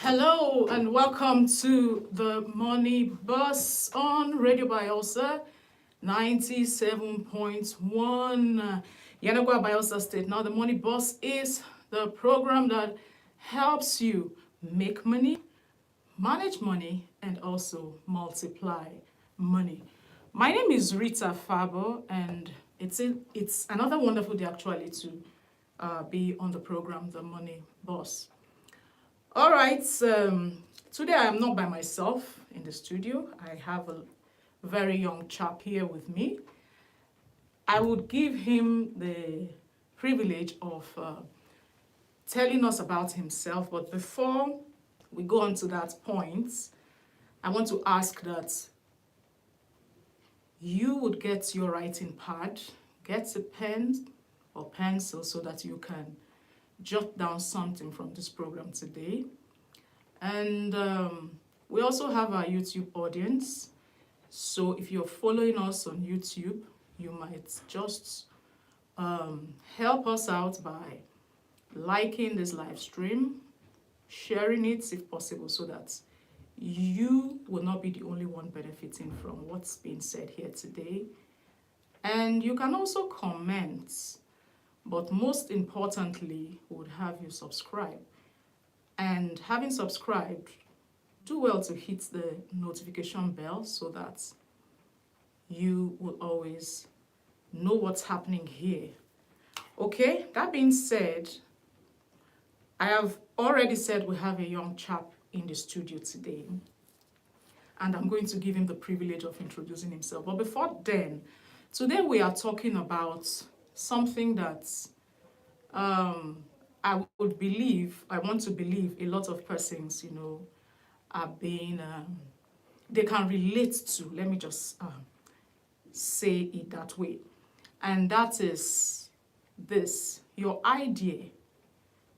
Hello and welcome to the Money Bus on Radio Bayelsa 97.1 Yanagwa Bayelsa State. Now the Money Bus is the program that helps you make money, manage money, and also multiply money. My name is Rita Fabor, and it's another wonderful day actually to be on the program, The Money Boss. All right, today I am not by myself in the studio. I have a very young chap here with me. I would give him the privilege of telling us about himself, but before we go on to that point, I want to ask that you would get your writing pad, get a pen or pencil so that you can jot down something from this program today. And we also have our YouTube audience. So if you're following us on YouTube, you might just help us out by liking this live stream, sharing it if possible, so that you will not be the only one benefiting from what's being said here today. And you can also comment. But most importantly, we would have you subscribe. And having subscribed, do well to hit the notification bell so that you will always know what's happening here. Okay, that being said, I have already said we have a young chap in the studio today. And I'm going to give him the privilege of introducing himself. But before then, today we are talking about something that I want to believe a lot of persons, are being, they can relate to. Let me just say it that way. And that is this: your idea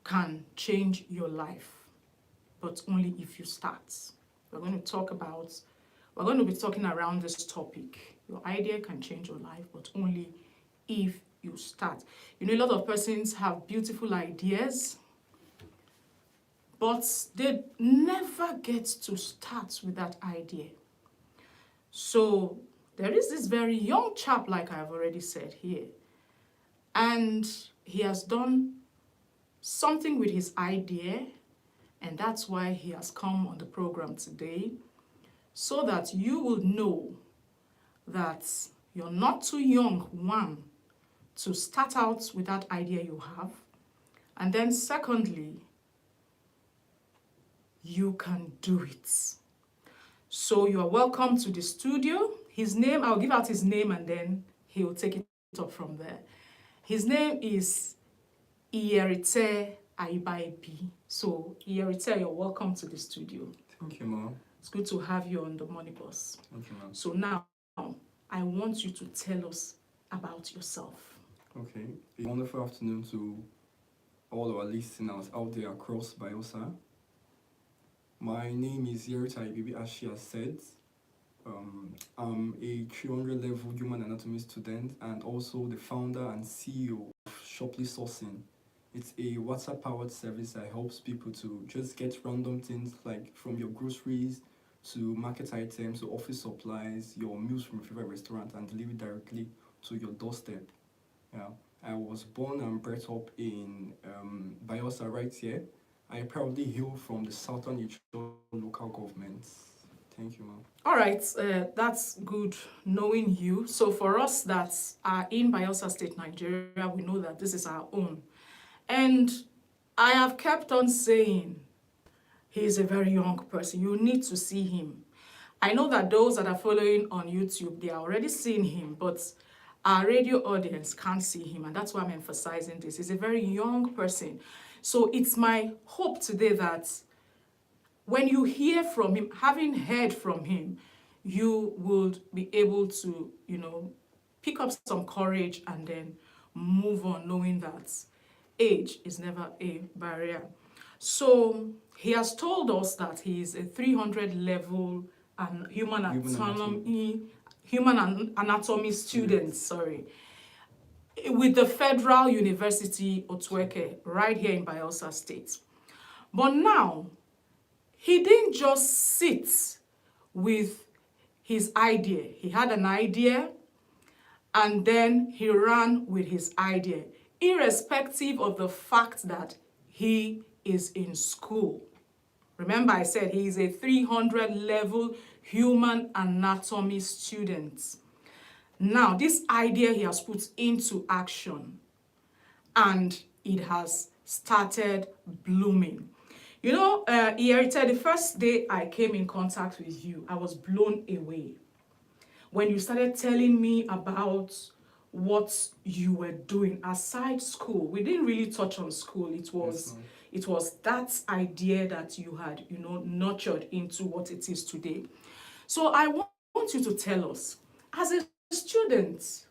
can change your life, but only if you start. We're going to be talking around this topic. Your idea can change your life, but only if you start. A lot of persons have beautiful ideas, but they never get to start with that idea. So there is this very young chap, like I've already said here, and he has done something with his idea, and that's why he has come on the program today, so that you will know that you're not too young, one, to start out with that idea you have. And then secondly, you can do it. So you are welcome to the studio. His name, I'll give out his name and then he'll take it up from there. His name is Iyeritei Ayibaebi. So Iyeritei, you're welcome to the studio. Thank you, Mom. It's good to have you on the Money Bus. Thank you, Mom. So now, I want you to tell us about yourself. Okay. A wonderful afternoon to all our listeners out there across Bayelsa. My name is Iyeritei Ayibaebi, as she has said. I'm a 300 level human anatomy student and also the founder and CEO of Shoply Sourcing. It's a WhatsApp-powered service that helps people to just get random things like from your groceries to market items to office supplies, your meals from your favorite restaurant, and deliver directly to your doorstep. Yeah, I was born and brought up in Bayelsa right here. I proudly hail from the Southern Icho local government. Thank you, ma'am. All right, that's good knowing you. So for us that are in Bayelsa State, Nigeria, we know that this is our own. And I have kept on saying he is a very young person. You need to see him. I know that those that are following on YouTube, they are already seeing him, but our radio audience can't see him, and that's why I'm emphasizing this. He's a very young person. So it's my hope today that when you hear from him, having heard from him, you would be able to, pick up some courage and then move on, knowing that age is never a barrier. So he has told us that he is a 300 level and human anatomy student, with the Federal University Otweke right here in Bayelsa State. But now he didn't just sit with his idea. He had an idea and then he ran with his idea, irrespective of the fact that he is in school. Remember, I said he is a 300 level human anatomy student. Now, this idea he has put into action and it has started blooming. You know, Iyeritei, the first day I came in contact with you, I was blown away. When you started telling me about what you were doing aside school, we didn't really touch on school. It was that idea that you had, nurtured into what it is today. So I want you to tell us, as a student,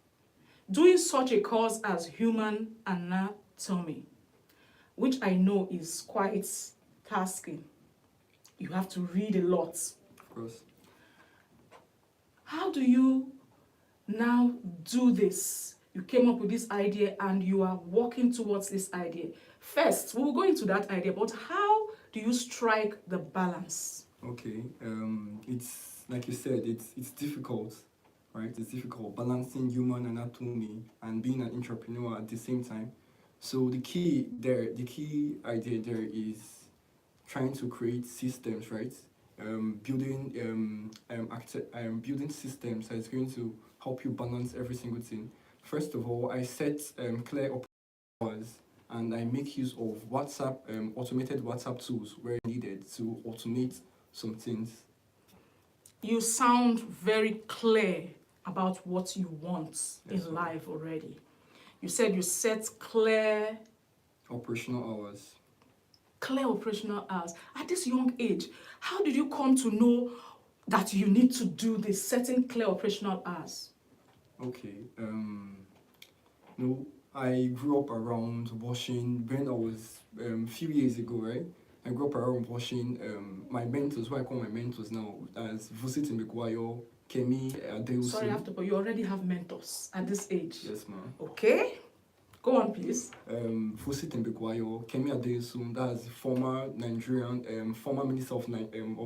doing such a course as human anatomy, which I know is quite tasking. You have to read a lot. Of course. How do you now do this? You came up with this idea and you are working towards this idea. First, we will go into that idea, but how do you strike the balance? Okay, it's like you said, it's difficult, right? It's difficult balancing human anatomy and being an entrepreneur at the same time. So the key idea there is trying to create systems, right? Building systems that is going to help you balance every single thing. First of all, I set clear hours and I make use of WhatsApp, automated WhatsApp tools where needed to automate some things. You sound very clear about what you want in ma'am. life already. You said you set clear Operational hours. At this young age. How did you come to know that you need to do this, setting clear operational hours? Okay. No, I grew up around washing when I was few years ago, right? I grew up around washing my mentors, who I call my mentors now, as Vusit Mbekwayo, Kemi Adeosun. Sorry, but you already have mentors at this age. Yes, ma'am. Okay. Go on, please. Vusit Mbekwayo, Kemi Adeosun, that's former Nigerian, former minister of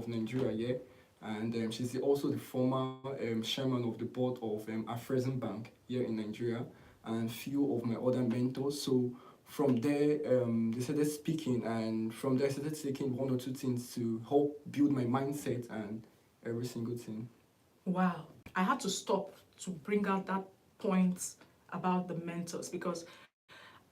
Nigeria, yeah. And she's also the former chairman of the board of Afrezim Bank here in Nigeria, and few of my other mentors. So from there, they started speaking, and from there I started taking one or two things to help build my mindset and every single thing. Wow. I had to stop to bring out that point about the mentors, because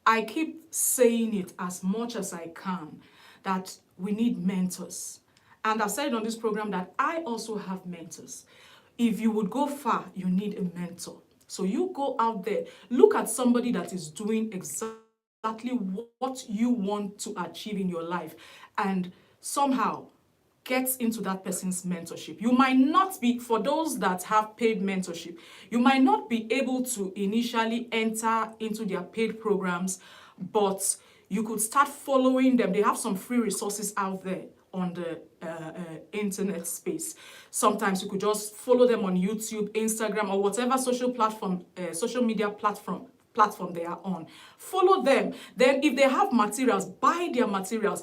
I keep saying it as much as I can, that we need mentors. And I've said on this program that I also have mentors. If you would go far, you need a mentor. So you go out there, look at somebody that is doing exactly what you want to achieve in your life, and somehow get into that person's mentorship. You might not be, for those that have paid mentorship, you might not be able to initially enter into their paid programs, but you could start following them. They have some free resources out there on the internet space. Sometimes you could just follow them on YouTube, Instagram, or whatever social media platform they are on. Follow them. Then if they have materials, buy their materials.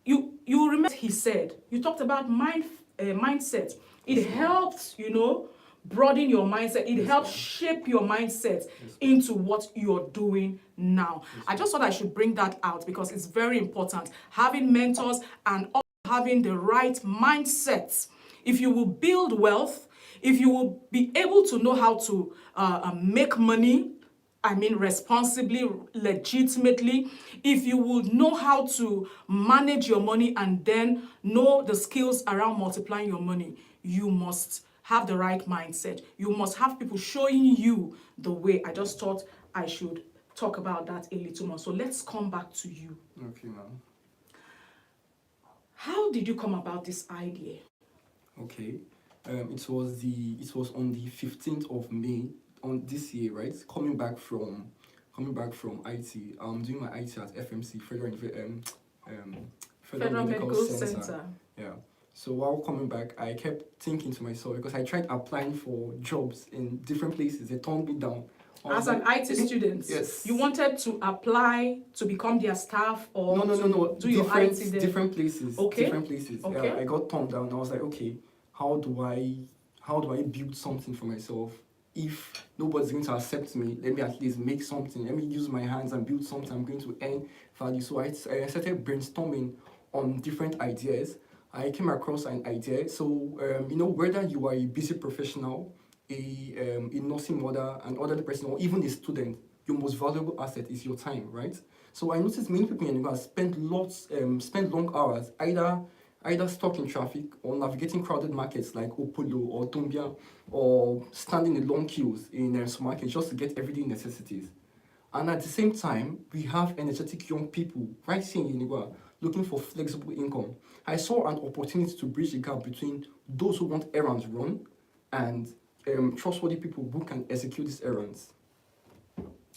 You remember he said, you talked about mindset. It helps, broaden your mindset. It helps shape your mindset into what you're doing now. I just thought I should bring that out because it's very important. Having mentors and also having the right mindset. If you will build wealth, if you will be able to know how to make money, responsibly, legitimately, if you would know how to manage your money and then know the skills around multiplying your money, you must have the right mindset. You must have people showing you the way. I just thought I should talk about that a little more. So let's come back to you. Okay, ma'am. How did you come about this idea? Okay, it was on the 15th of May on this year, right? Coming back from IT, I'm doing my IT at FMC, Federal Medical Center. Yeah. So while coming back, I kept thinking to myself, because I tried applying for jobs in different places, they turned me down. As an IT student, yes. you wanted to apply to become their staff or No. do your IT there? Different places. Okay. Different places. Okay. Yeah, I got turned down. I was like, okay, how do I build something for myself? If nobody's going to accept me, let me at least make something. Let me use my hands and build something. I'm going to earn value. So I started brainstorming on different ideas. I came across an idea. So whether you are a busy professional, a nursing mother, an elderly person, or even a student, your most valuable asset is your time, right? So I noticed many people in Uganda spend long hours either stuck in traffic or navigating crowded markets like Opolo or Dumbia, or standing in long queues in supermarkets just to get everyday necessities. And at the same time, we have energetic young people right here in Uniwa looking for flexible income. I saw an opportunity to bridge the gap between those who want errands run and trustworthy people who can execute these errands.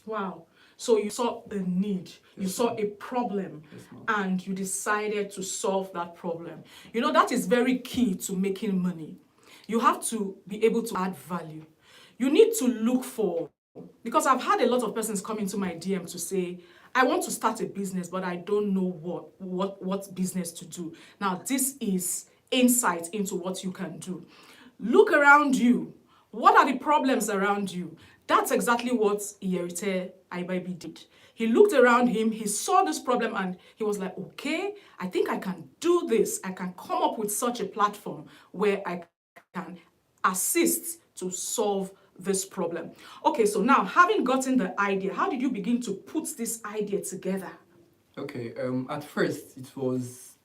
Wow. So you saw a need, you saw a problem, and you decided to solve that problem. That is very key to making money. You have to be able to add value. You need to look for, because I've had a lot of persons come into my DM to say, I want to start a business, but I don't know what business to do. Now, this is insight into what you can do. Look around you. What are the problems around you? That's exactly what Iyeritei Ayibaebi did. He looked around him, he saw this problem, and he was like, okay, I think I can do this. I can come up with such a platform where I can assist to solve this problem. Okay, so now, having gotten the idea, how did you begin to put this idea together? Okay, at first it wasn't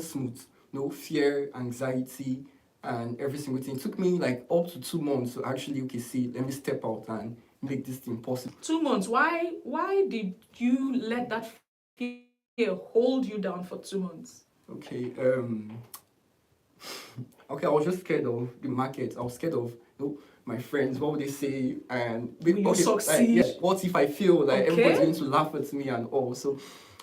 smooth. No fear, anxiety, and every single thing. It took me like up to 2 months to actually let me step out and make this thing possible. 2 months. Why did you let that fear hold you down for 2 months? Okay, I was just scared of the market. I was scared of my friends, what would they say? And will you succeed? What if I feel like everybody's going to laugh at me and all? So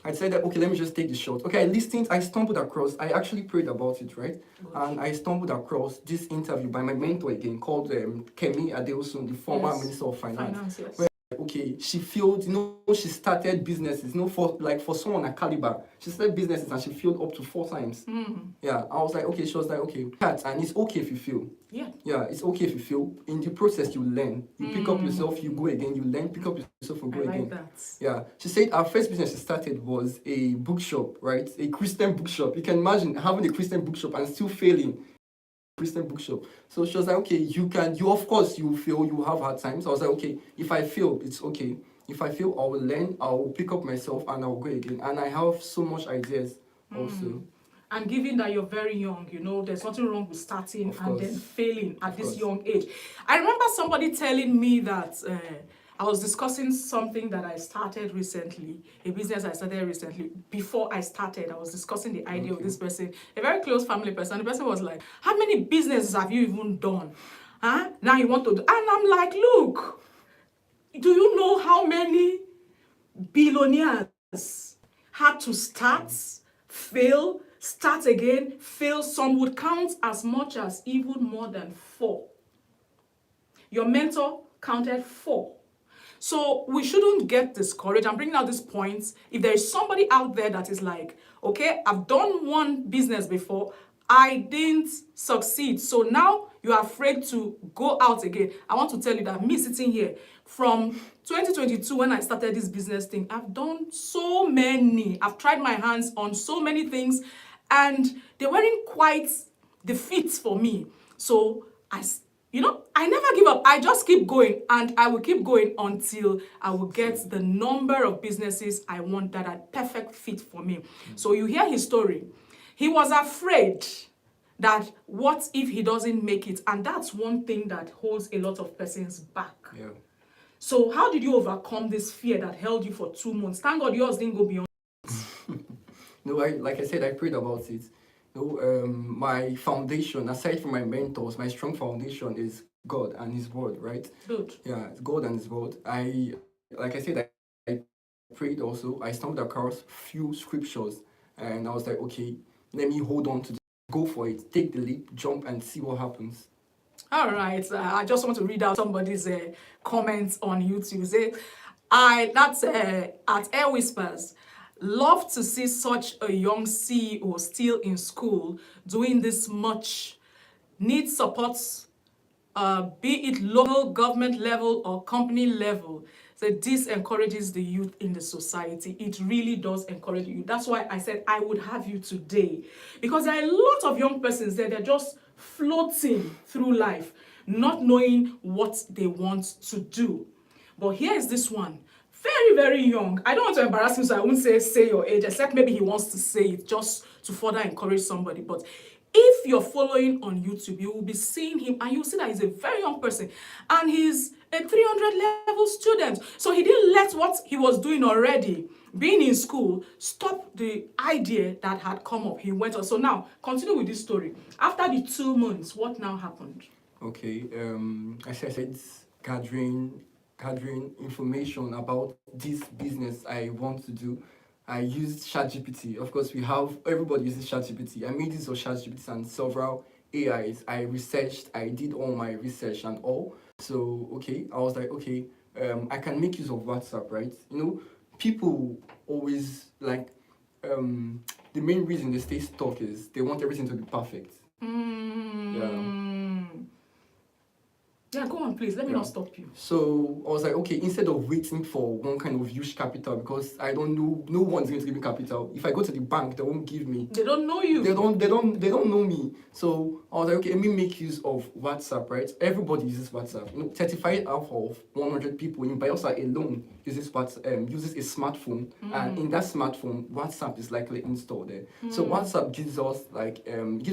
I said that, okay, let me just take the shot. Okay, I stumbled across, I actually prayed about it, right? And I stumbled across this interview by my mentor again, called Kemi Adeosun, the former Minister of Finance. Yes. Okay, she failed, she started businesses, for someone at caliber, she started businesses and she failed up to 4 times. Yeah, I was like, okay, she was like, okay, and it's okay if you fail. Yeah, it's okay if you fail. In the process, you learn. You pick up yourself, you go again, you learn, pick up yourself, and go again. That. Yeah, she said our first business she started was a bookshop, right? A Christian bookshop. You can imagine having a Christian bookshop and still failing. Christian bookshop. So she was like, okay, of course you fail, you have hard times. I was like, okay, if I fail, it's okay. If I fail, I will learn, I will pick up myself and I'll go again. And I have so much ideas also. And given that you're very young, there's nothing wrong with starting and then failing at this young age. I remember somebody telling me that I was discussing something that I started recently, a business I started recently. Before I started, I was discussing the idea of this person, a very close family person. The person was like, how many businesses have you even done? Huh? Now you want to do? And I'm like, look, do you know how many billionaires had to start, fail, start again, fail? Some would count as much as even more than 4. Your mentor counted 4. So we shouldn't get discouraged. I'm bringing out these points. If there is somebody out there that is like, okay, I've done one business before, I didn't succeed, so now you are afraid to go out again. I want to tell you that me sitting here from 2022 when I started this business thing, I've done so many. I've tried my hands on so many things and they weren't quite the fit for me. So I never give up. I just keep going and I will keep going until I will get the number of businesses I want that are perfect fit for me. So you hear his story. He was afraid that what if he doesn't make it? And that's one thing that holds a lot of persons back. Yeah. So how did you overcome this fear that held you for 2 months? Thank God yours didn't go beyond. No, like I said, I prayed about it. My foundation, aside from my mentors, my strong foundation is God and His Word, right? Good. Yeah, it's God and His Word. I prayed also. I stumbled across few scriptures and I was like, okay, let me hold on to this. Go for it. Take the leap, jump and see what happens. All right, I just want to read out somebody's comments on YouTube. Say, that's at Air Whispers. Love to see such a young CEO still in school doing this much. Need support, be it local government level or company level. So this encourages the youth in the society. It really does encourage you. That's why I said I would have you today. Because there are a lot of young persons there, they're just floating through life, not knowing what they want to do. But here is this one. Very, very young. I don't want to embarrass him, so I won't say your age, except maybe he wants to say it just to further encourage somebody. But if you're following on YouTube, you will be seeing him and you'll see that he's a very young person and he's a 300 level student. So he didn't let what he was doing already, being in school, stop the idea that had come up. He went on. So now, continue with this story. After the 2 months, what now happened? Okay, I said gathering information about this business I want to do. I used ChatGPT. Of course, everybody uses ChatGPT. I made use of ChatGPT and several AIs. I researched, I did all my research and all. So, okay, I was like, okay, I can make use of WhatsApp, right? You know, people always like, the main reason they stay stuck is they want everything to be perfect. Yeah, go on, please. Let me not stop you. So I was like, okay, instead of waiting for one kind of huge capital, because I don't know, no one's going to give me capital. If I go to the bank, they won't give me. They don't know you. They don't know me. So I was like, okay, let me make use of WhatsApp, right? Everybody uses WhatsApp. You know, 35 out of 100 people in Bayelsa alone uses uses a smartphone, and in that smartphone, WhatsApp is likely installed there. So WhatsApp gives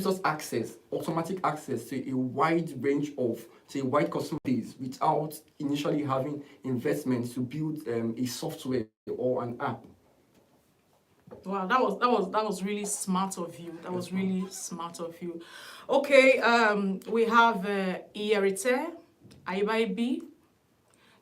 us access, automatic access to a wide range of, say, wide customer base without initially having investments to build a software or an app. Wow, that was really smart of you. That was really smart of you. Okay, we have Iyeritei Ayibaebi,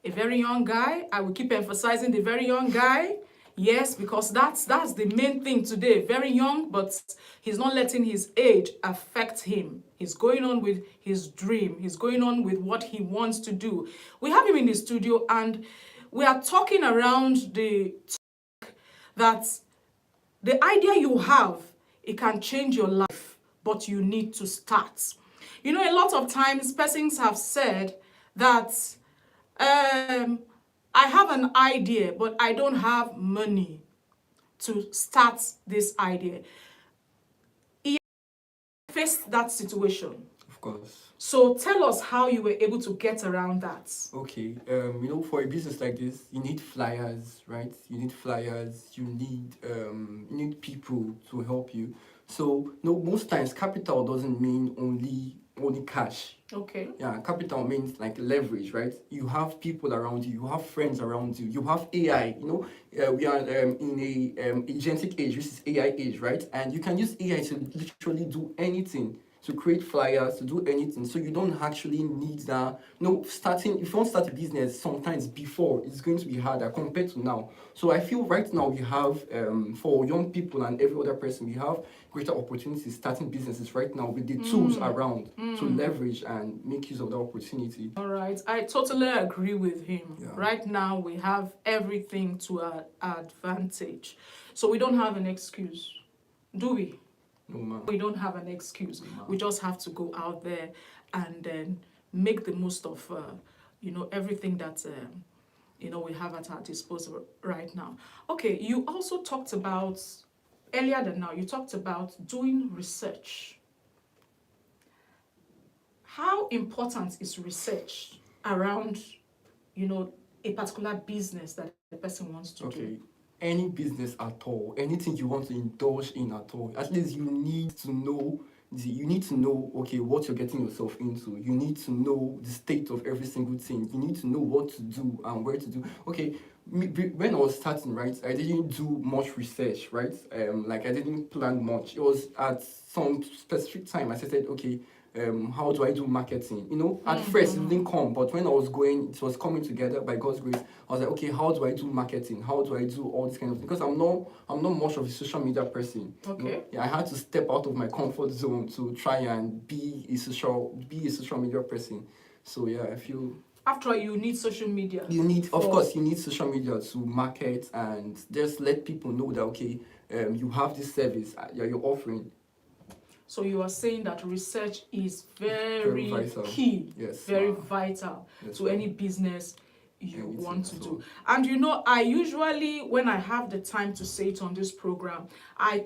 a very young guy. I will keep emphasizing the very young guy. Yes, because that's the main thing today. Very young, but he's not letting his age affect him. He's going on with his dream. He's going on with what he wants to do. We have him in the studio and we are talking around that the idea you have, it can change your life, but you need to start. You know, a lot of times persons have said that I have an idea, but I don't have money to start this idea. He faced that situation. Of course. So tell us how you were able to get around that. Okay, you know, for a business like this, you need flyers, right? You need people to help you. So, no, most times capital doesn't mean only cash. Okay. Yeah, capital means like leverage, right? You have people around you, you have friends around you, you have AI. You know, we are in a agentic age, which is AI age, right? And you can use AI to literally do anything, to create flyers, to do anything. So you don't actually need that. No, if you want to start a business, sometimes before it's going to be harder compared to now. So I feel right now we have, for young people and every other person, we have greater opportunities starting businesses right now with the tools around to leverage and make use of the opportunity. All right, I totally agree with him. Yeah. Right now we have everything to our advantage. So we don't have an excuse, do we? No, ma'am. We don't have an excuse. We just have to go out there and then make the most of, everything that, we have at our disposal right now. Okay, you also talked about, earlier than now, you talked about doing research. How important is research around, a particular business that the person wants to do? Any business at all, anything you want to indulge in at all, at least you need to know okay, what you're getting yourself into. You need to know the state of every single thing. You need to know what to do and where to do. Okay, when I was starting, right, I didn't do much research, right? I didn't plan much. It was at some specific time I said, okay, how do I do marketing? You know, at first it didn't come, but when I was going, it was coming together by God's grace. I was like, okay, how do I do marketing? How do I do all this kind of thing? Because I'm not much of a social media person. Okay. You know? Yeah, I had to step out of my comfort zone to try and be a social media person. So yeah, I feel after all, you need social media. You need social media to market and just let people know that okay, you have this service you're offering. So you are saying that research is very vital. key, Yes, very vital to any business you Anything want to at do. all. And you know, I usually, when I have the time to say it on this program, I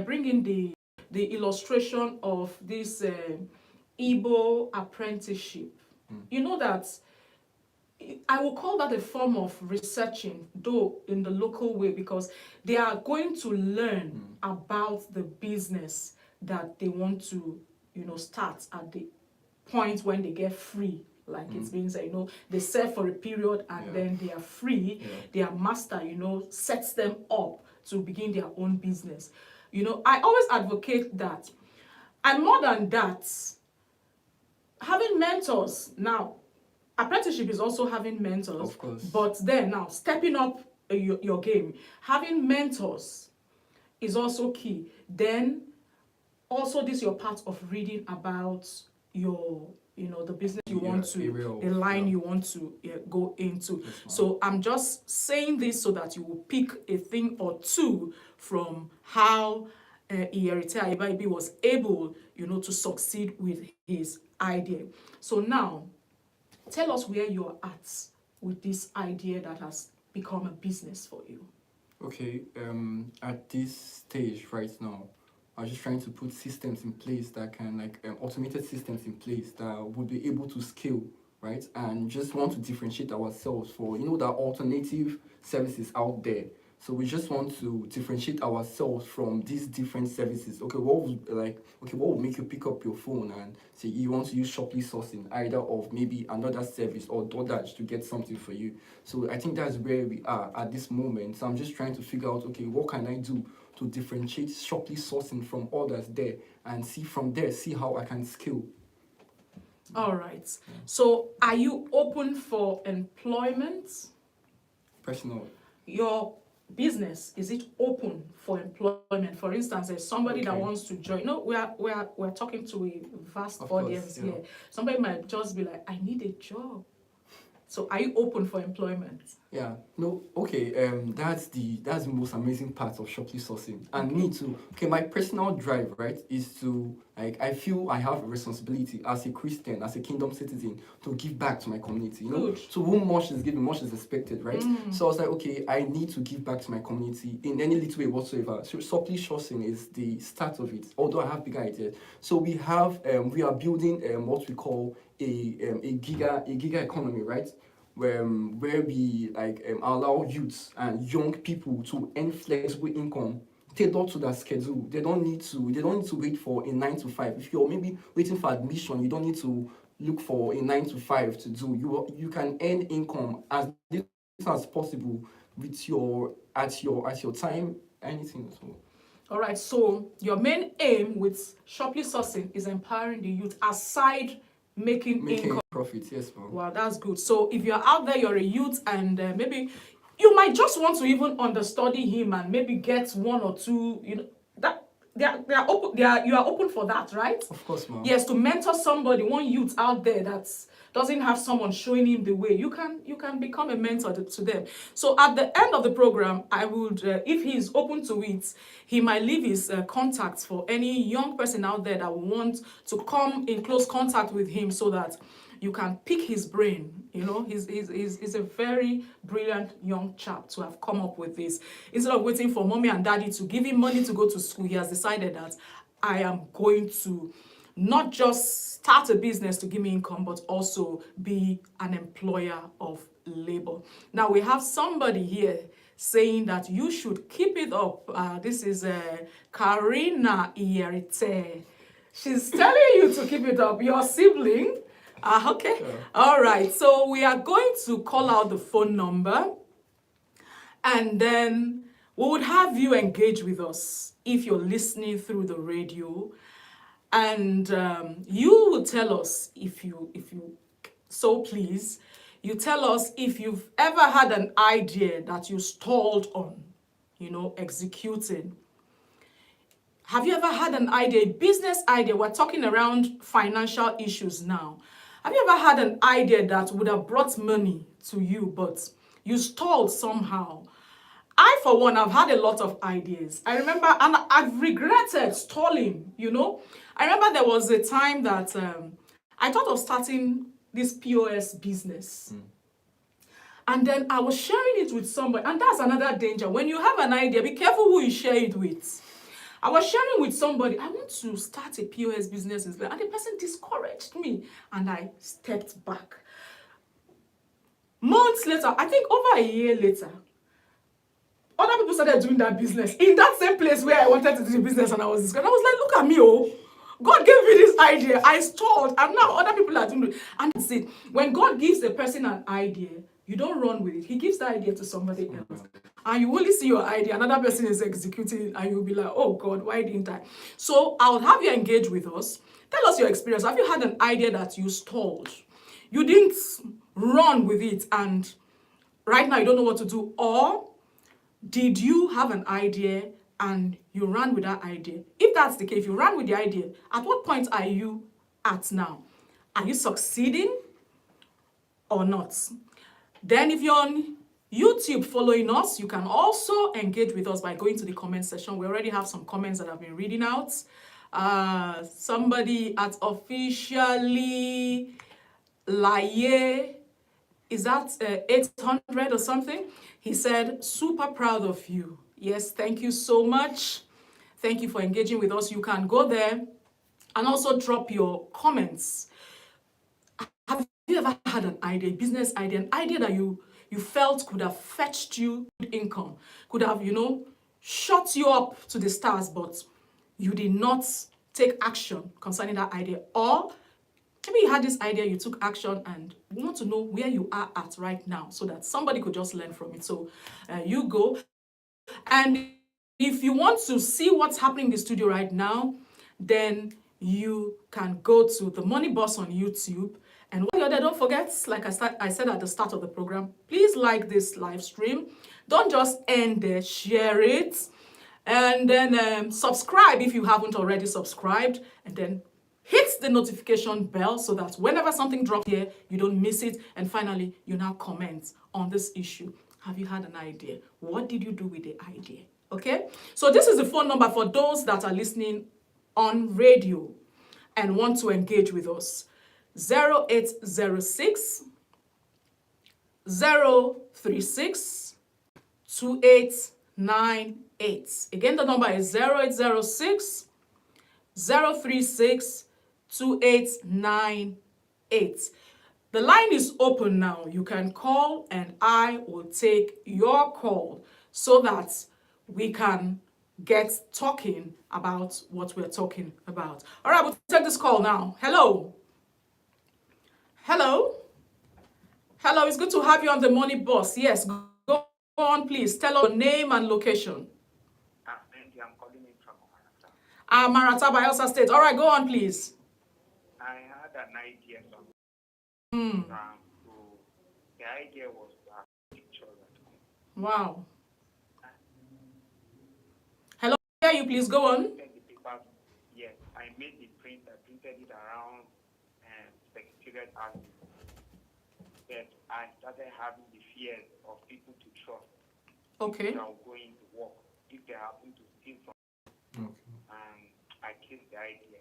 bring in the illustration of this Igbo apprenticeship. You know that I will call that a form of researching, though in the local way, because they are going to learn about the business that they want to, start at the point when they get free. Like it's been said, they serve for a period and then they are free. Their master, sets them up to begin their own business. I always advocate that. And more than that, having mentors now. Apprenticeship is also having mentors, Of course. but then now stepping up your game, having mentors is also key. Then also this your part of reading about your the business you want to, the line you want to go into. So I'm just saying this so that you will pick a thing or two from how Iyeritei Ayibaebi was able to succeed with his idea. So now tell us where you're at with this idea that has become a business for you. Okay, at this stage right now, I'm just trying to put systems in place that can, automated systems in place that would be able to scale, right? And just want to differentiate ourselves for, there are alternative services out there. So we just want to differentiate ourselves from these different services. Okay, what would make you pick up your phone and say you want to use Shopee sourcing, either of maybe another service or DoorDash to get something for you? So I think that's where we are at this moment. So I'm just trying to figure out, okay, what can I do to differentiate Shopee sourcing from others there and see how I can scale. All right. So are you open for employment? Personal. Your business, is it open for employment? For instance, there's somebody that wants to join. We're talking to a vast audience here. Somebody might just be like, I need a job. So are you open for employment? Yeah. No. Okay. That's the most amazing part of Shopee sourcing, and me too. Okay. My personal drive, right, is to I feel I have a responsibility as a Christian, as a kingdom citizen, to give back to my community. Good. To whom much is given, much is expected, right? So I was like, okay, I need to give back to my community in any little way whatsoever. So Shopee sourcing is the start of it. Although I have bigger ideas. So we are building what we call a giga economy, right? Where we allow youths and young people to earn flexible income tailored to their schedule. They don't need to wait for a 9 to 5. If you're maybe waiting for admission, you don't need to look for a 9 to 5 to do. You can earn income as little as possible with your time, anything at all. All right, so your main aim with Shopee sourcing is empowering the youth aside making income. Profits, yes, ma'am. Wow, that's good. So if you're out there, you're a youth, and maybe you might just want to even understudy him and maybe get one or two, that they are open. You are open for that, right? Of course, ma'am. Yes, to mentor somebody, one youth out there that doesn't have someone showing him the way. You can become a mentor to them. So at the end of the program, I would, if he is open to it, he might leave his contacts for any young person out there that want to come in close contact with him, so that you can pick his brain. He's a very brilliant young chap to have come up with this. Instead of waiting for mommy and daddy to give him money to go to school, he has decided that I am going to not just start a business to give me income, but also be an employer of labor. Now we have somebody here saying that you should keep it up. This is Karina Iyeritei. She's telling you to keep it up. Your sibling. Okay. Sure. All right. So we are going to call out the phone number, and then we would have you engage with us if you're listening through the radio. And you will tell us, if you so please, you tell us if you've ever had an idea that you stalled on, executing. Have you ever had an idea, a business idea? We're talking around financial issues now. Have you ever had an idea that would have brought money to you, but you stalled somehow? I, for one, have had a lot of ideas. I remember, and I've regretted stalling, I remember there was a time that I thought of starting this POS business. And then I was sharing it with somebody. And that's another danger. When you have an idea, be careful who you share it with. I was sharing with somebody, I want to start a POS business, and the person discouraged me, and I stepped back. Months later, I think over a year later, other people started doing that business in that same place where I wanted to do the business, and I was discouraged. I was like, look at me, oh. God gave me this idea. I stalled, and now other people are doing it. And that's it. When God gives a person an idea, you don't run with it. He gives the idea to somebody else. And you only see your idea, another person is executing it, and you'll be like, oh God, why didn't I? So I'll have you engage with us. Tell us your experience. Have you had an idea that you stalled? You didn't run with it, and right now you don't know what to do? Or did you have an idea and you ran with that idea? If that's the case, if you ran with the idea, at what point are you at now? Are you succeeding or not? Then if you're on YouTube following us, you can also engage with us by going to the comment section. We already have some comments that I've been reading out. Somebody at officially Laye, is that 800 or something? He said, super proud of you. Yes, thank you so much. Thank you for engaging with us. You can go there and also drop your comments. Have you ever had an idea, a business idea, an idea that you felt could have fetched you good income, could have, shot you up to the stars, but you did not take action concerning that idea? Or maybe you had this idea, you took action, and you want to know where you are at right now so that somebody could just learn from it. So you go. And if you want to see what's happening in the studio right now, then you can go to the Money Boss on YouTube. And while you're there, don't forget, like I said at the start of the program, please like this live stream. Don't just end there, share it. And then subscribe if you haven't already subscribed. And then hit the notification bell so that whenever something drops here, you don't miss it. And finally, you now comment on this issue. Have you had an idea? What did you do with the idea? Okay? So this is the phone number for those that are listening on radio and want to engage with us. 0806 036 2898. Again, the number is 0806 036 2898. The line is open now. You can call and I will take your call so that we can get talking about what we're talking about. All right, we'll take this call now. Hello. Hello. Hello, it's good to have you on the Money Boss. Yes, go on, please. Tell us your name and location. Thank you. I'm calling in from Maranatha. Maranatha, Bayelsa State. All right, go on, please. I had an idea from so the idea was to have pictures at home. Wow. Hello, hear you, please go on. Yes, I made the print. I printed it around Secretariat House. But I started having the fear of people to trust. Okay. If they are going to work, if they happen to steal from me. And I killed the idea.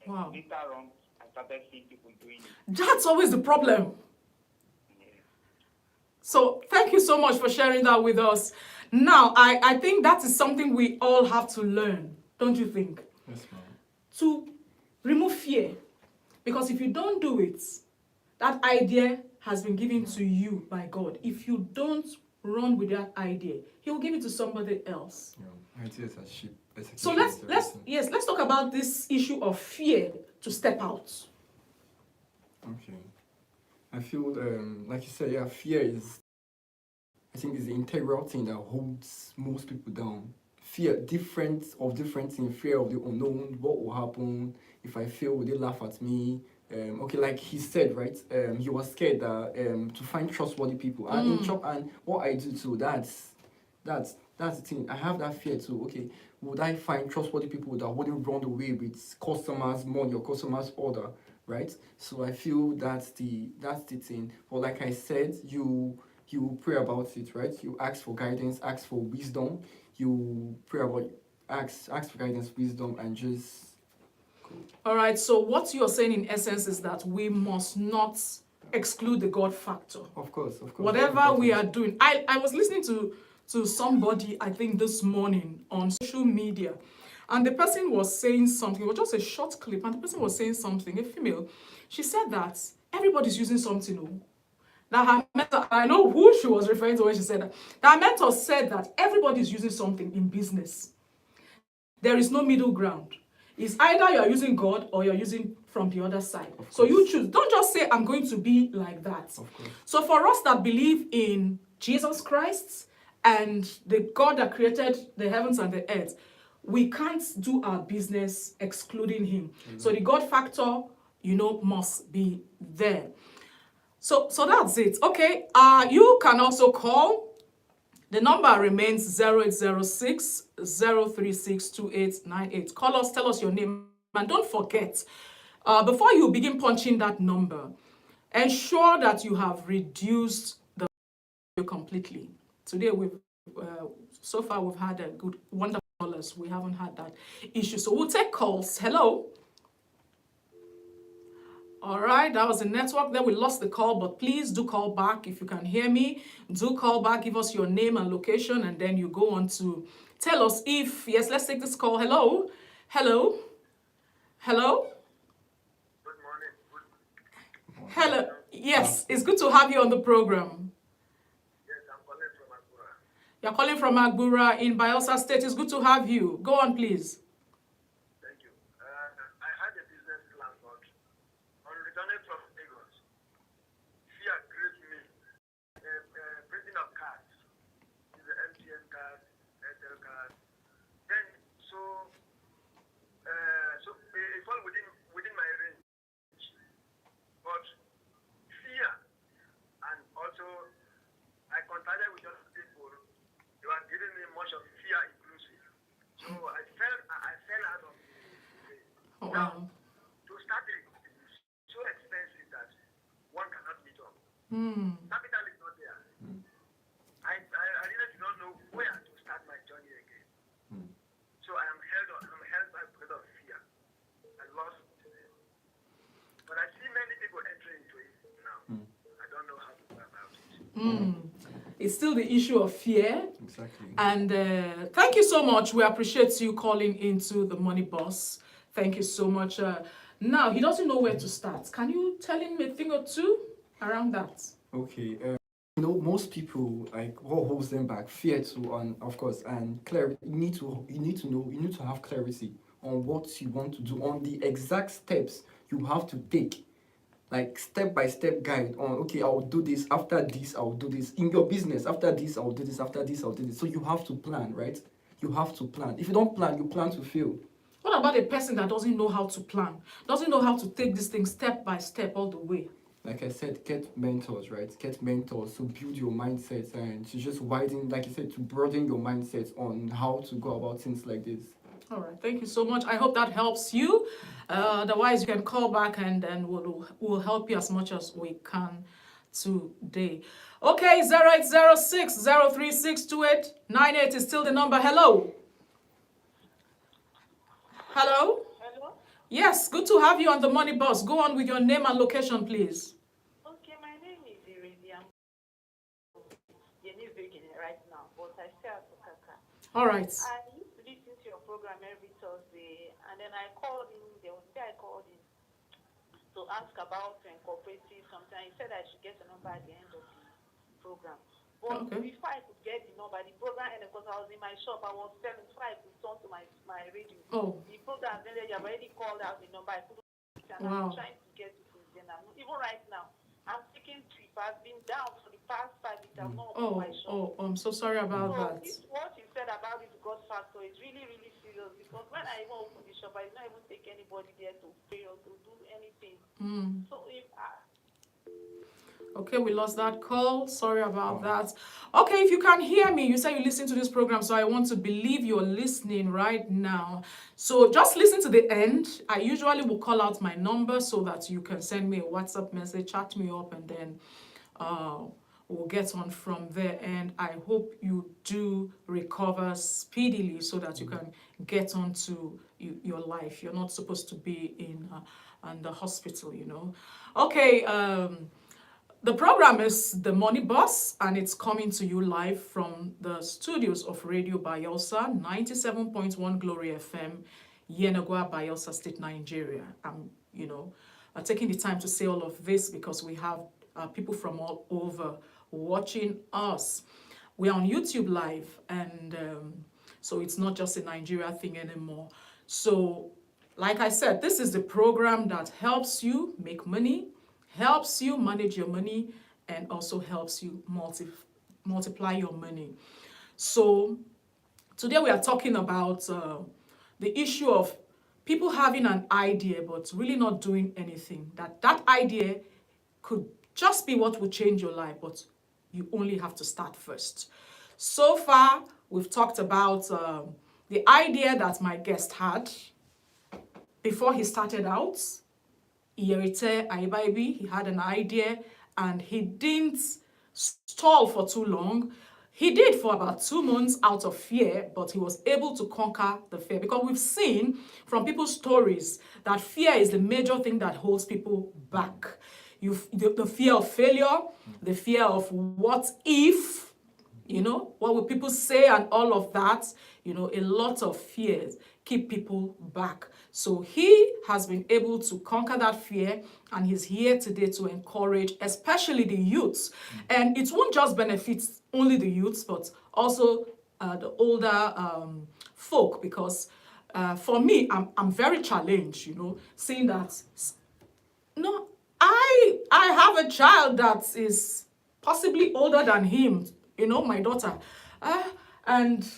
And wow. Later on, I started seeing people doing it. That's always the problem. Yeah. So thank you so much for sharing that with us. Now, I think that is something we all have to learn, don't you think? Yes, ma'am. To remove fear. Because if you don't do it, that idea has been given to you by God. If you don't run with that idea, He will give it to somebody else. Yeah. Ideas are cheap. So let's talk about this issue of fear to step out. Okay. I feel like you said, yeah, fear is, I think, is the integral thing that holds most people down. fear, different things, fear of the unknown, what will happen if I fail, will they laugh at me? Okay, like he said, right? He was scared that to find trustworthy people, and and what I do too. That's the thing. I have that fear too. Okay, would I find trustworthy people that wouldn't run away with customers' money or customers' order, right? So I feel that's the thing. But like I said, you pray about it, right? You ask for guidance, ask for wisdom. You pray about ask for guidance, wisdom, and just go. All right, so what you're saying in essence is that we must not exclude the God factor. Of course. Whatever we are doing. I was listening to somebody, I think this morning on social media, and the person was saying something. It was just a short clip, and the person was saying something, a female. She said that everybody's using something. Oh. That her mentor, I know who she was referring to when she said that. That mentor said that everybody's using something in business. There is no middle ground. It's either you are using God or you're using from the other side. So you choose. Don't just say, I'm going to be like that. So for us that believe in Jesus Christ and the God that created the heavens and the earth, we can't do our business excluding him. So the God factor, must be there. So that's it. Okay. You can also call. The number remains 0806 036 2898. Call us, tell us your name, and don't forget, before you begin punching that number, ensure that you have reduced the value completely. Today, so far we've had a good wonderful callers. We haven't had that issue, so we'll take calls. Hello. All right, that was the network. Then we lost the call, but please do call back if you can hear me. Do call back, give us your name and location, and then you go on to tell us if, yes, let's take this call. Hello? Hello? Hello? Good morning. Hello? Yes, it's good to have you on the program. Yes, I'm calling from Agbura. You're calling from Agbura in Bayelsa State. It's good to have you. Go on, please. Thank you. I had a business plan, but on returning from Lagos, fear gripped me. Printing of cards, the MTN card, Airtel card. Then, it fall within my range. But fear, and also I contacted with other people. They were giving me much of fear inclusive. So I fell out of the Oh, now, wow. to start it is so expensive that one cannot meet up. Capital is not there. I really do not know where to start my journey again. So I'm held by because of fear. I lost it. But I see many people entering into it now. I don't know how to go about it. It's still the issue of fear. Exactly. And thank you so much. We appreciate you calling into the Money Boss. Thank you so much. Now, he doesn't know where to start. Can you tell him a thing or two around that? Okay. Most people, like, what holds them back? Fear too, and of course, and clarity. You need to have clarity on what you want to do, on the exact steps you have to take, like step-by-step guide on, okay, I'll do this, after this, I'll do this. In your business, after this, I'll do this, after this, I'll do this. So you have to plan, right? You have to plan. If you don't plan, you plan to fail. What about a person that doesn't know how to plan, doesn't know how to take this thing step by step all the way? Like I said, get mentors, right? Get mentors to build your mindset and to just widen, like you said, to broaden your mindset on how to go about things like this. All right, thank you so much. I hope that helps you. Otherwise, you can call back and we'll help you as much as we can today. Okay, 0806 036 2898 is still the number. Hello. Hello. Hello? Yes, good to have you on the Money Boss. Go on with your name and location, please. Okay, my name is Iyeritei Ayibaebi right now, but I stay at Okaka. All right. I used to listen to your program every Thursday, and then I called in. There was a day I called in to ask about cooperative something. He said I should get a number at the end of the program. But before I could get the number, the program ended because I was in my shop. I was selling, so I could turn to my radio. Oh. The program ended. You have already called out the number. I couldn't get it, and Wow. I'm trying to get it since then. Even right now, I'm taking trip. I've been down for the past 5 weeks. I'm not open my shop. I'm so sorry about So that. what you said about this God factor is really, really serious, because when I even open the shop, I did not even take anybody there to pray or to do anything. So if Okay, we lost that call. Sorry about that. Okay, if you can hear me, you say you listen to this program, so I want to believe you're listening right now. So just listen to the end. I usually will call out my number so that you can send me a WhatsApp message, chat me up, and then we'll get on from there. And I hope you do recover speedily so that you can get on to your life. You're not supposed to be in the hospital, you know. Okay, the program is The Money Bus, and it's coming to you live from the studios of Radio Bayelsa, 97.1 Glory FM, Yenagua, Bayelsa State, Nigeria. I'm, taking the time to say all of this because we have people from all over watching us. We are on YouTube live, and so it's not just a Nigeria thing anymore. So, like I said, this is the program that helps you make money, helps you manage your money, and also helps you multiply your money. So today we are talking about the issue of people having an idea but really not doing anything. That idea could just be what will change your life, but you only have to start first. So far, we've talked about the idea that my guest had before he started out. Iyeritei Ayibaebi, he had an idea and he didn't stall for too long. He did for about 2 months out of fear, but he was able to conquer the fear, because we've seen from people's stories that fear is the major thing that holds people back. The fear of failure, the fear of what if, what will people say, and all of that, a lot of fears keep people back. So he has been able to conquer that fear, and he's here today to encourage, especially the youths. And it won't just benefit only the youths, but also the older folk, because for me, I'm very challenged, seeing that, no, I have a child that is possibly older than him, my daughter, and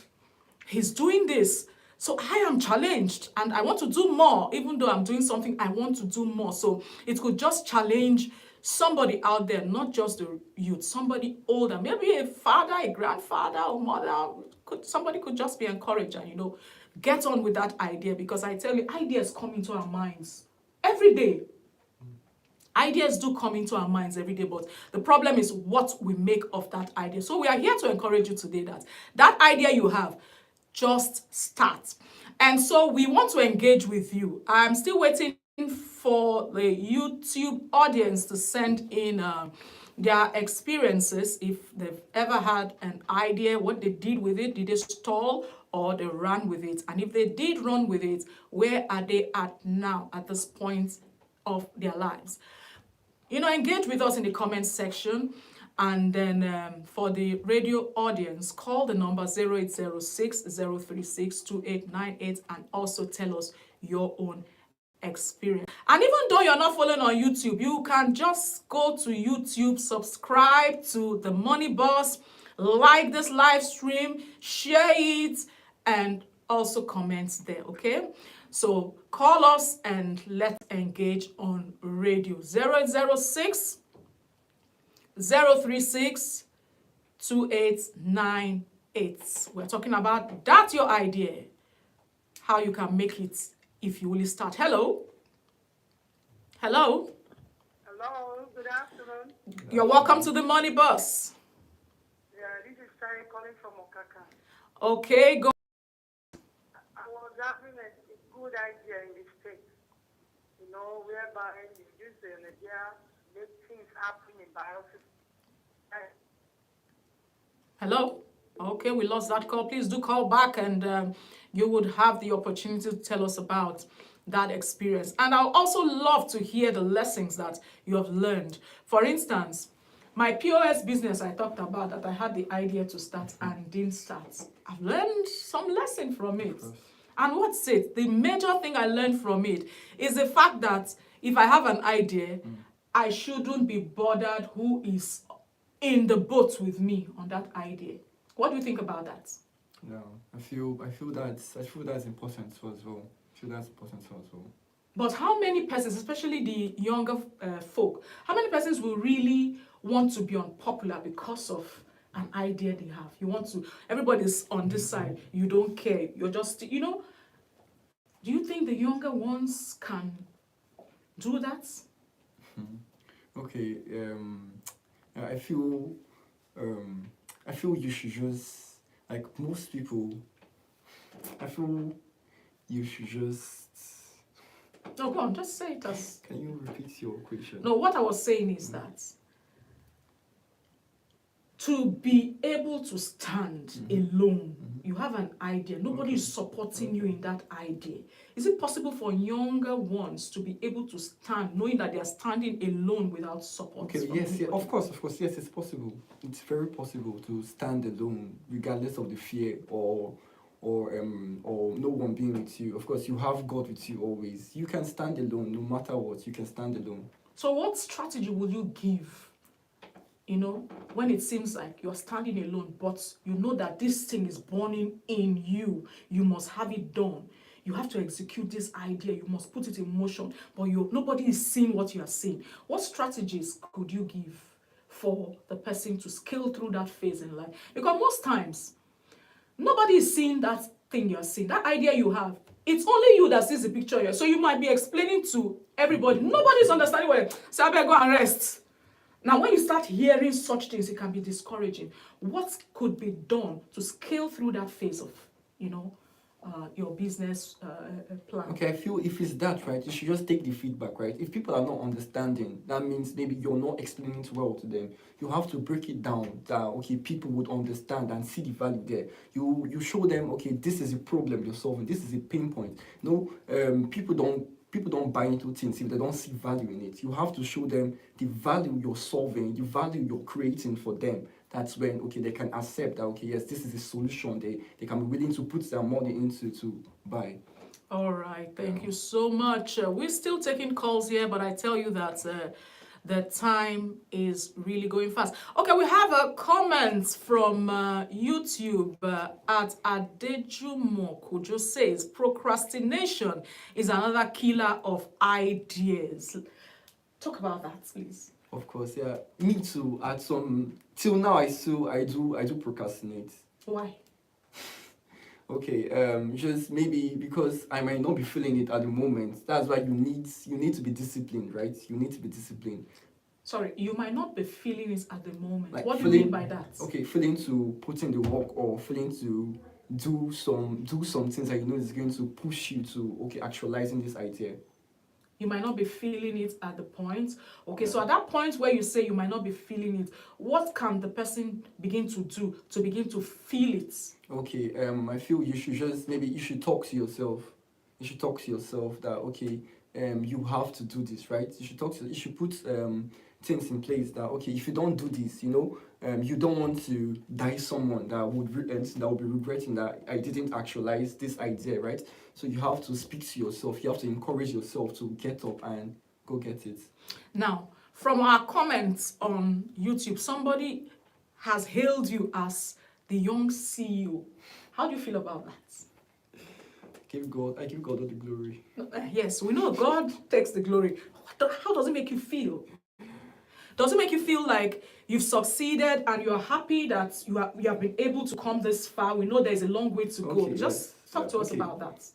he's doing this. So I am challenged, and I want to do more. Even though I'm doing something, I want to do more. So it could just challenge somebody out there, not just the youth, somebody older, maybe a father, a grandfather, or mother. Somebody could just be encouraged and, get on with that idea, because I tell you, ideas come into our minds every day. Ideas do come into our minds every day, but the problem is what we make of that idea. So we are here to encourage you today that idea you have, just start. And so we want to engage with you. I'm still waiting for the YouTube audience to send in their experiences, if they've ever had an idea, what they did with it. Did they stall or they ran with it? And if they did run with it, where are they at now at this point of their lives? Engage with us in the comment section. And then for the radio audience, call the number 0806-036-2898 and also tell us your own experience. And even though you're not following on YouTube, you can just go to YouTube, subscribe to The Money Bus, like this live stream, share it, and also comment there, okay? So call us and let's engage on radio. 0806 036-2898. We're talking about that's your idea, how you can make it if you will start. Hello? Hello, good afternoon. You're welcome to the Money Bus. Yeah, this is Sari calling from Okaka. Okay, go. I was having a good idea in the States, whereby you use the energy to make things happen in biology. Hello? Okay, we lost that call. Please do call back, and you would have the opportunity to tell us about that experience. And I'll also love to hear the lessons that you have learned. For instance, my POS business I talked about, that I had the idea to start and didn't start. I've learned some lesson from it. And what's it? The major thing I learned from it is the fact that if I have an idea, I shouldn't be bothered who is in the boat with me on that idea. What do you think about that? Yeah, I feel that's important too as well. I feel that's important too as well. But how many persons, especially the younger folk, how many persons will really want to be unpopular because of an idea they have? You want to, everybody's on this side, you don't care, you're just, you know, do you think the younger ones can do that? Okay, yeah, I feel you should just, like most people, I feel you should just. No, go on, just say it as. Can you repeat your question? No, what I was saying is that to be able to stand alone, you have an idea, nobody is supporting you in that idea. Is it possible for younger ones to be able to stand knowing that they are standing alone without support? Okay, from yes, anybody? of course, yes, it's possible. It's very possible to stand alone, regardless of the fear or no one being with you. Of course, you have God with you always. You can stand alone, no matter what. You can stand alone. So, what strategy will you give? You know, when it seems like you're standing alone, but you know that this thing is burning in you, you must have it done. You have to execute this idea, you must put it in motion, but nobody is seeing what you are seeing. What strategies could you give for the person to scale through that phase in life? Because most times, nobody is seeing that thing you're seeing, that idea you have. It's only you that sees the picture here. So you might be explaining to everybody. Nobody's understanding what you're saying. So I better go and rest. Now, when you start hearing such things, it can be discouraging. What could be done to scale through that phase of, you know, your business plan? Okay, I feel if it's that, right, you should just take the feedback, right? If people are not understanding, that means maybe you're not explaining it well to them. You have to break it down that, okay, people would understand and see the value there. You show them, okay, this is a problem you're solving. This is a pain point. No, people don't buy into things if they don't see value in it. You have to show them the value you're solving, the value you're creating for them. That's when, okay, they can accept that, okay, yes, this is a solution they can be willing to put their money into to buy. All right, thank you so much. We're still taking calls here, but I tell you that the time is really going fast. Okay, we have a comment from YouTube at Adejumo Kujo says, procrastination is another killer of ideas. Talk about that, please. Of course, yeah. Me too. Till now, I do procrastinate. Why? Okay, just maybe because I might not be feeling it at the moment. That's why you need to be disciplined, right? You need to be disciplined. Sorry, you might not be feeling it at the moment. Like what do you mean by that? Okay, feeling to put in the work or feeling to do some things that you know is going to push you to actualizing this idea. You might not be feeling it at the point. Okay, so at that point where you say you might not be feeling it, what can the person begin to do to begin to feel it? Okay, I feel you should talk to yourself. You should talk to yourself that, okay, you have to do this, right? You should put things in place that, okay, if you don't do this, you don't want to die someone that will be regretting that I didn't actualize this idea, right? So you have to speak to yourself. You have to encourage yourself to get up and go get it. Now, from our comments on YouTube, somebody has hailed you as the young CEO. How do you feel about that? I give God all the glory. Yes, we know God takes the glory. How does it make you feel? Does it make you feel like you've succeeded and you're happy that you have been able to come this far? We know there's a long way to go. Just talk to us about that.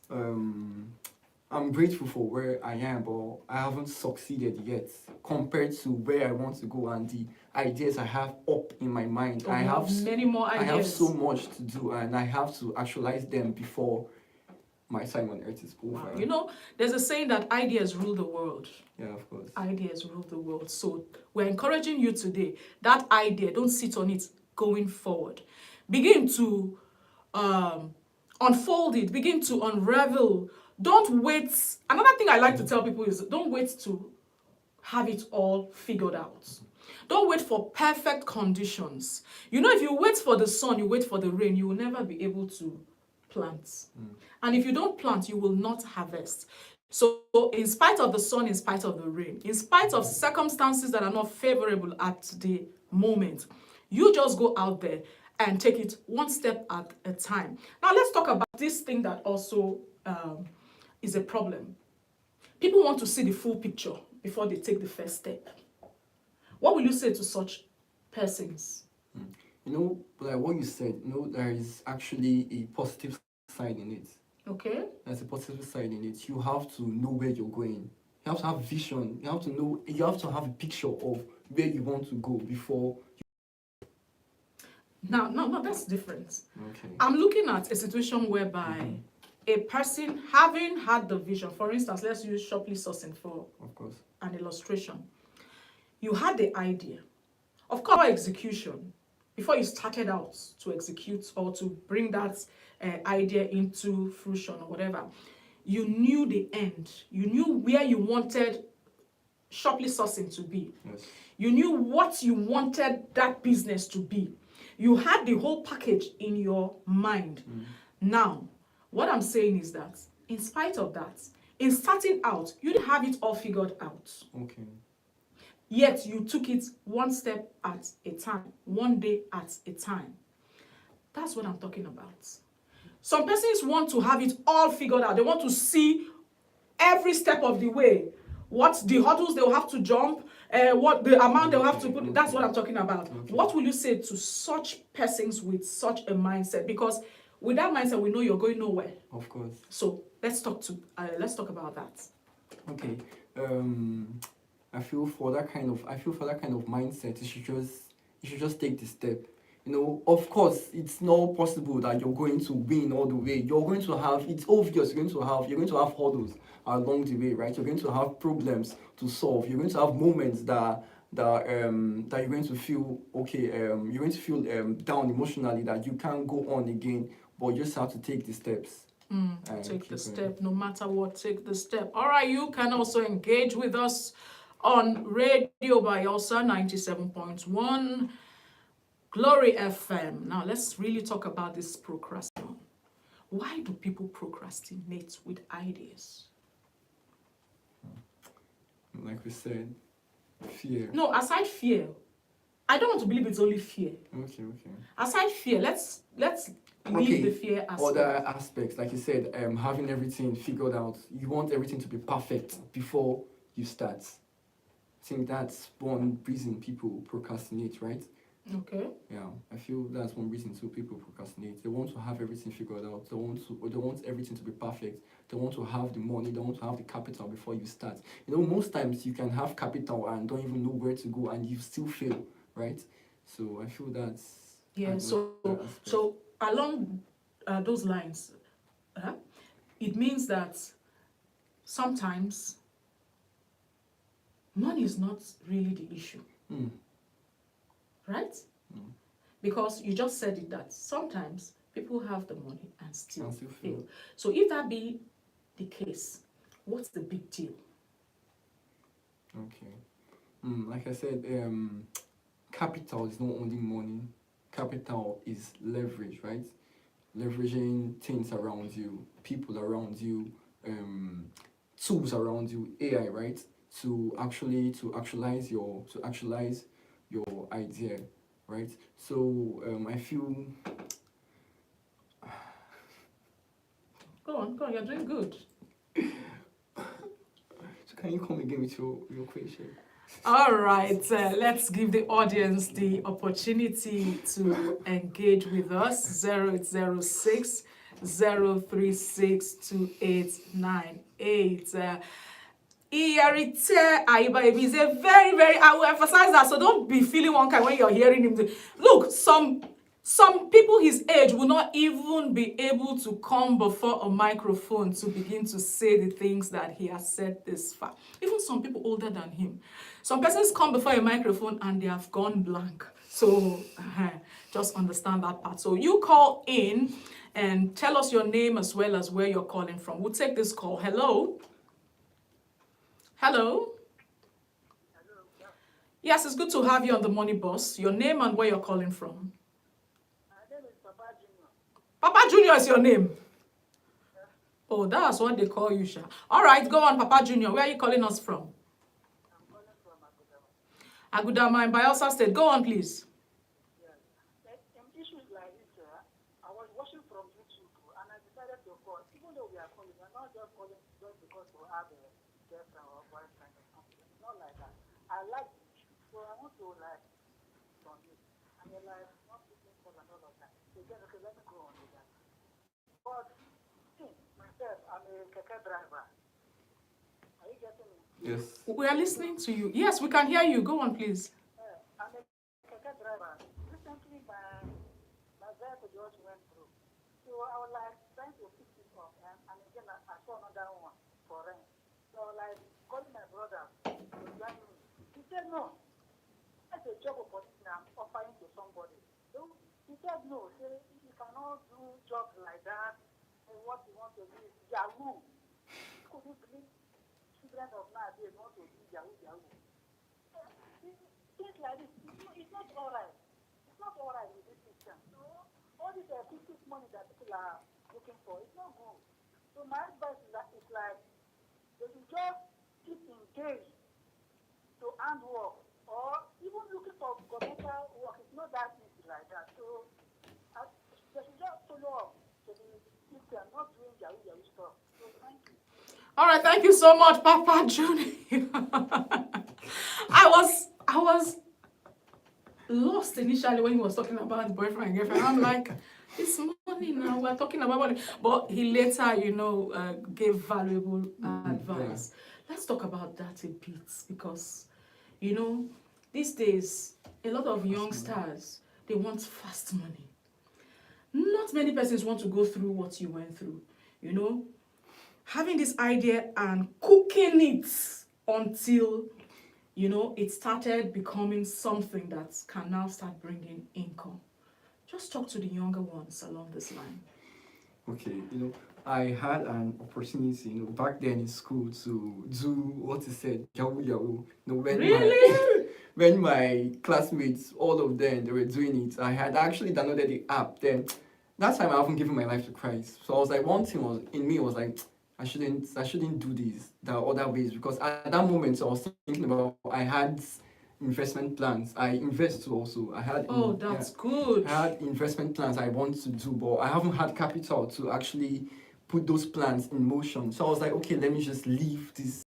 I'm grateful for where I am, but I haven't succeeded yet compared to where I want to go and the ideas I have up in my mind. I have many more ideas. I have so much to do and I have to actualize them before my time on earth is over. Wow. You know, there's a saying that ideas rule the world. Yeah, of course. Ideas rule the world. So we're encouraging you today. That idea, don't sit on it going forward. Begin to unfold it. Begin to unravel. Don't wait. Another thing I like to tell people is don't wait to have it all figured out. Don't wait for perfect conditions. You know, if you wait for the sun, you wait for the rain, you will never be able to plant. And if you don't plant, you will not harvest. So in spite of the sun, in spite of the rain, in spite of circumstances that are not favorable at the moment, you just go out there and take it one step at a time. Now let's talk about this thing that also is a problem. People want to see the full picture before they take the first step. What will you say to such persons? You know, like what you said, you know, there is actually a positive side in it. Okay. There's a positive side in it. You have to know where you're going. You have to have vision. You have to know, you have to have a picture of where you want to go before. No, that's different. Okay. I'm looking at a situation whereby a person having had the vision, for instance, let's use Shopley sourcing for Of course. an illustration. You had the idea. Of course, execution. Before you started out to execute or to bring that idea into fruition or whatever, you knew the end. You knew where you wanted Shopley sourcing to be. Yes. You knew what you wanted that business to be. You had the whole package in your mind. Now, what I'm saying is that in spite of that, in starting out, you didn't have it all figured out. Okay. Yet you took it one step at a time, one day at a time. That's what I'm talking about. Some persons want to have it all figured out. They want to see every step of the way, what the hurdles they'll have to jump, what the amount they'll have to put. That's what I'm talking about. Okay. What will you say to such persons with such a mindset? Because with that mindset, we know you're going nowhere. Of course. So let's talk about that. Okay. I feel for that kind of mindset, you should just take the step. You know, of course, it's not possible that you're going to win all the way. You're going to have, it's obvious you're going to have hurdles along the way, right? You're going to have problems to solve. You're going to have moments that you're going to feel okay. You're going to feel down emotionally, that you can't go on again. But you just have to take the steps. Take the step, no matter what. Take the step. All right, you can also engage with us on Radio Bayelsa 97.1, Glory FM. Now, let's really talk about this procrastination. Why do people procrastinate with ideas? Like we said, fear. No, aside fear, I don't want to believe it's only fear. Okay. Aside fear, let's leave the fear aspect. Other aspects, like you said, having everything figured out. You want everything to be perfect before you start. I think that's one reason people procrastinate, right? Okay. Yeah, I feel that's one reason too people procrastinate. They want to have everything figured out. They want everything to be perfect. They want to have the money. They want to have the capital before you start. You know, most times you can have capital and don't even know where to go, and you still fail, right? So I feel that's So along those lines, it means that sometimes money is not really the issue. Right? Because you just said it, that sometimes people have the money and still fail. So if that be the case, what's the big deal? Okay. Like I said, capital is not only money. Capital is leverage, right? Leveraging things around you, people around you, tools around you, AI, right? To actualize your idea, right? So I feel. Go on, you're doing good. So can you come again with your question? All right, let's give the audience the opportunity to engage with us. 0806 036 2898. Iyeritei Ayibaebi is a very, very, I will emphasize that, so don't be feeling one kind when you're hearing him. Look, some people his age will not even be able to come before a microphone to begin to say the things that he has said this far. Even some people older than him. Some persons come before a microphone and they have gone blank. So just understand that part. So you call in and tell us your name as well as where you're calling from. We'll take this call. Hello? Hello? Yes, it's good to have you on the Money Boss. Your name and where you're calling from. My name is Papa Junior. Papa Junior is your name? Oh, that's what they call you, Sha. All right, go on, Papa Junior. Where are you calling us from? I'm calling from Agudama. Agudama in Bayelsa State. Go on, please. Yes. Like, issues even though we are calling, we're not just calling just because we have a girlfriend or boyfriend or something. It's not like that. I like the issue, so I want to like on it. And you're like, not picking call and all of that. So then, okay, let me go on with that. But see, myself, I'm a keke driver. Are you getting me? Yes. We are listening to you. Yes, we can hear you. Go on, please. I'm a keke driver. Recently, my vehicle just went through. So I was like trying to fix it up, and again I saw another one for rent. So I was like calling my brother to join me. He said no, that's a job opportunity I'm offering to somebody. So he said no, say you cannot do jobs like that. And what you want to do is Yahoo. Could you believe children of nowadays want to do Yahoo Yahoo? Things like this, it's not alright. It's not alright with this system. So all this fictitious money that people are looking for, it's not good. So my advice is that it's like they should just keep engaged to handwork or even looking for governmental work. It's not that easy like that. So they should just follow up to the system, not doing Yahoo Yahoo stuff. So thank you. All right, thank you so much, Papa Junior. I was lost initially when he was talking about boyfriend and girlfriend. I'm like, it's money now. We're talking about money. But he later, gave valuable advice. Let's talk about that a bit because, these days, a lot of youngsters, they want fast money. Not many persons want to go through what you went through, having this idea and cooking it until it started becoming something that can now start bringing income. Just talk to the younger ones along this line. Okay, I had an opportunity, back then in school to do what he said, Yahoo Yahoo. Really? When my classmates, all of them, they were doing it, I had actually downloaded the app. Then that time I haven't given my life to Christ. So I was like, one thing was in me was like, I shouldn't do this. There are other ways because at that moment I was thinking about I had investment plans. I invest too also. That's good. I had investment plans I want to do, but I haven't had capital to actually put those plans in motion. So I was like, okay, let me just leave this.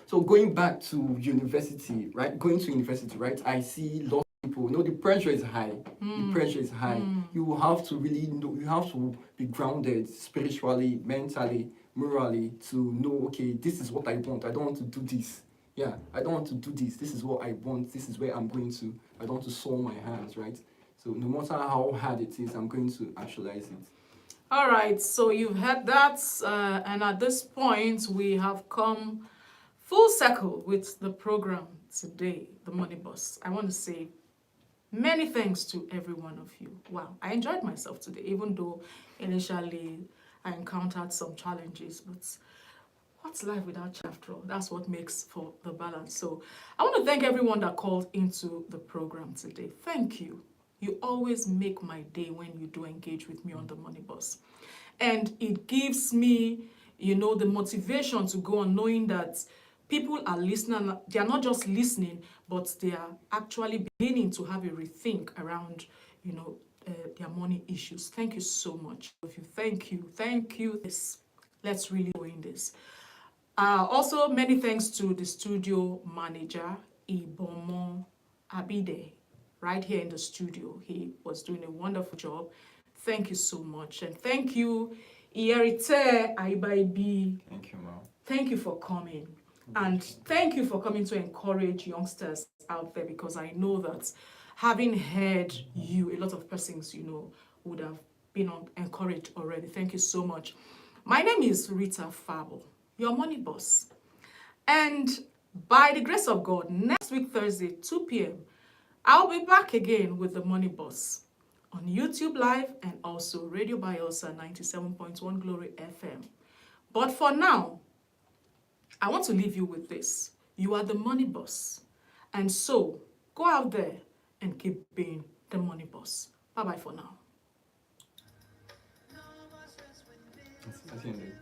So going back to university, right? Going to university, right? I see lots of people. The pressure is high. The pressure is high. You have to really know. You have to be grounded spiritually, mentally, morally to know. Okay, this is what I want. I don't want to do this. Yeah, I don't want to do this. This is what I want. This is where I'm going to. I don't want to soil my hands, right? So no matter how hard it is, I'm going to actualize it. All right, so you've heard that. And at this point, we have come full circle with the program today, the Money Bus. I want to say many thanks to every one of you. Wow, I enjoyed myself today, even though initially I encountered some challenges, but what's life without chapter? That's what makes for the balance. So I want to thank everyone that called into the program today. Thank you. You always make my day when you do engage with me on the Money Bus. And it gives me, the motivation to go on knowing that people are listening. They are not just listening, but they are actually beginning to have a rethink around, their money issues. Thank you so much. Thank you. Let's really go in this. Also, many thanks to the studio manager, Ibomo Abide, right here in the studio. He was doing a wonderful job. Thank you so much. And thank you, Iyeritei Ayibaebi. Thank you, Mom. Thank you for coming. And thank you for coming to encourage youngsters out there, because I know that having heard you, a lot of persons, would have been encouraged already. Thank you so much. My name is Rita Fabor, your money boss. And by the grace of God, next week, Thursday, 2 p.m., I'll be back again with the Money Boss on YouTube Live and also Radio Bayelsa 97.1 Glory FM. But for now, I want to leave you with this. You are the money boss. And so, go out there and keep being the money boss. Bye-bye for now. That's the end.